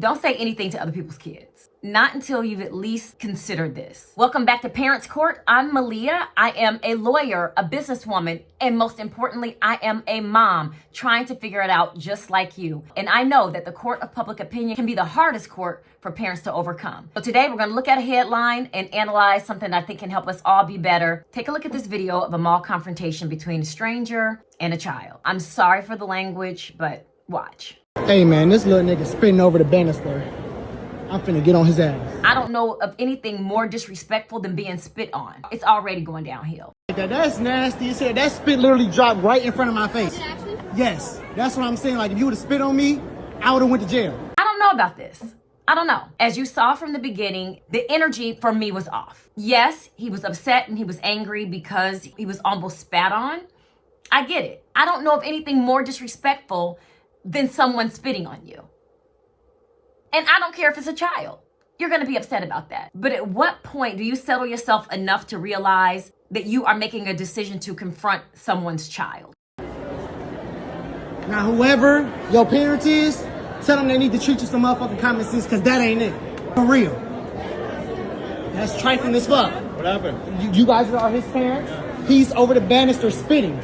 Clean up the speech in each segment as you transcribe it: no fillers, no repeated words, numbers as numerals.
Don't say anything to other people's kids. Not until you've at least considered this. Welcome back to Parents Court. I'm Melia. I am a lawyer, a businesswoman, and most importantly, I am a mom trying to figure it out just like you. And I know that the court of public opinion can be the hardest court for parents to overcome. So today we're going to look at a headline and analyze something I think can help us all be better. Take a look at this video of a mall confrontation between a stranger and a child. I'm sorry for the language, but watch. Hey man, this little nigga spitting over the banister. I'm finna get on his ass. I don't know of anything more disrespectful than being spit on. It's already going downhill. That's nasty as hell. That spit literally dropped right in front of my face. Yes, that's what I'm saying. Like if you would've spit on me, I would've went to jail. I don't know about this. I don't know. As you saw from the beginning, the energy for me was off. Yes, he was upset and he was angry because he was almost spat on. I get it. I don't know of anything more disrespectful than someone spitting on you. And I don't care if it's a child. You're going to be upset about that. But at what point do you settle yourself enough to realize that you are making a decision to confront someone's child? Now, whoever your parent is, tell them they need to treat you some motherfucking common sense, because that ain't it. For real. That's trifling as fuck. What happened? You guys are his parents. Yeah. He's over the banister spitting.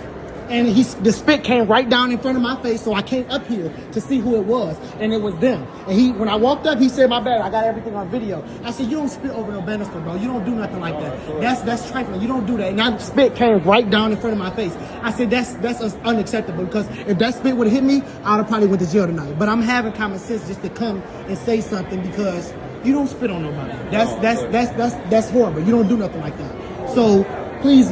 And the spit came right down in front of my face, so I came up here to see who it was, and it was them. And when I walked up, he said, "My bad, I got everything on video." I said, "You don't spit over no banister, bro. You don't do nothing like that. That's trifling. You don't do that." And that spit came right down in front of my face. I said, "That's unacceptable, because if that spit would have hit me, I would have probably went to jail tonight." But I'm having common sense just to come and say something, because you don't spit on nobody. That's horrible. You don't do nothing like that. So please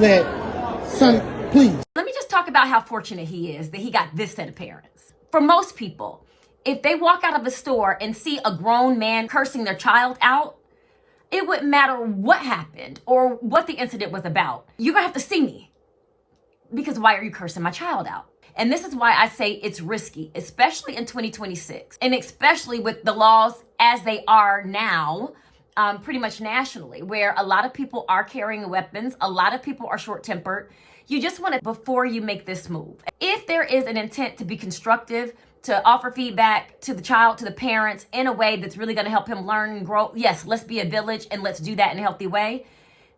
please. Let me just talk about how fortunate he is that he got this set of parents. For most people, if they walk out of a store and see a grown man cursing their child out, it wouldn't matter what happened or what the incident was about. You're gonna have to see me, because why are you cursing my child out? And this is why I say it's risky, especially in 2026, and especially with the laws as they are now, pretty much nationally, where a lot of people are carrying weapons, a lot of people are short-tempered. You just want to, before you make this move, if there is an intent to be constructive, to offer feedback to the child, to the parents, in a way that's really going to help him learn and grow, yes, let's be a village and let's do that in a healthy way.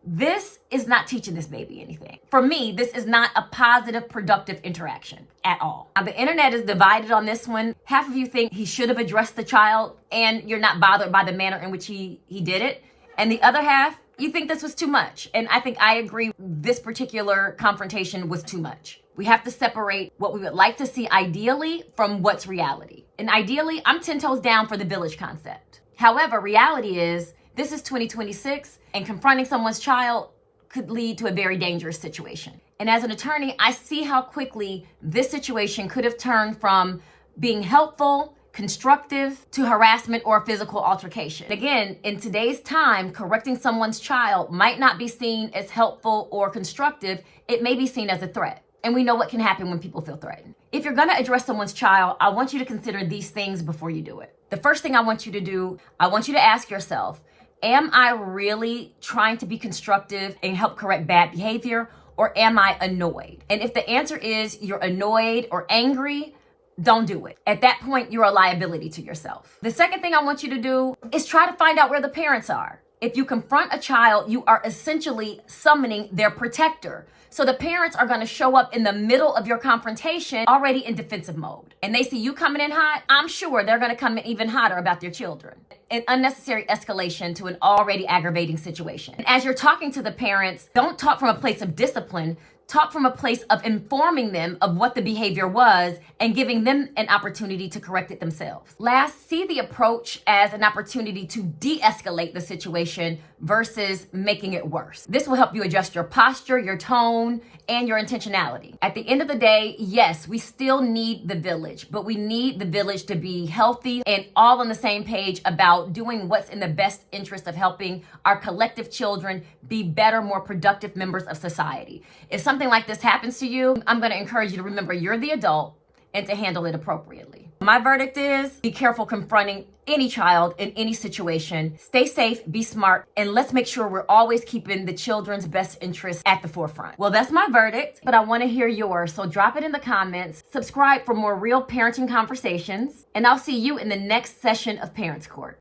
This is not teaching this baby anything. For me, this is not a positive, productive interaction at all. Now, the internet is divided on this one. Half of you think he should have addressed the child and you're not bothered by the manner in which he did it. And the other half, you think this was too much. And I think I agree, this particular confrontation was too much. We have to separate what we would like to see ideally from what's reality. And ideally, I'm 10 toes down for the village concept. However, reality is, this is 2026, and confronting someone's child could lead to a very dangerous situation. And as an attorney, I see how quickly this situation could have turned from being helpful, constructive, to harassment or physical altercation. Again, in today's time, correcting someone's child might not be seen as helpful or constructive. It may be seen as a threat. And we know what can happen when people feel threatened. If you're gonna address someone's child, I want you to consider these things before you do it. The first thing I want you to do, I want you to ask yourself, am I really trying to be constructive and help correct bad behavior, or am I annoyed? And if the answer is you're annoyed or angry, don't do it. At that point, you're a liability to yourself. The second thing I want you to do is try to find out where the parents are. If you confront a child, you are essentially summoning their protector. So the parents are going to show up in the middle of your confrontation already in defensive mode. And they see you coming in hot, I'm sure they're going to come in even hotter about their children. An unnecessary escalation to an already aggravating situation. And as you're talking to the parents, don't talk from a place of discipline. Talk from a place of informing them of what the behavior was and giving them an opportunity to correct it themselves. Last, see the approach as an opportunity to de-escalate the situation versus making it worse. This will help you adjust your posture, your tone, and your intentionality. At the end of the day, yes, we still need the village, but we need the village to be healthy and all on the same page about doing what's in the best interest of helping our collective children be better, more productive members of society. If something like this happens to you, I'm going to encourage you to remember you're the adult. and to handle it appropriately. My verdict is be careful confronting any child in any situation. Stay safe, be smart, and let's make sure we're always keeping the children's best interests at the forefront. Well, that's my verdict, but I want to hear yours, so drop it in the comments. Subscribe for more real parenting conversations, and I'll see you in the next session of Parents Court.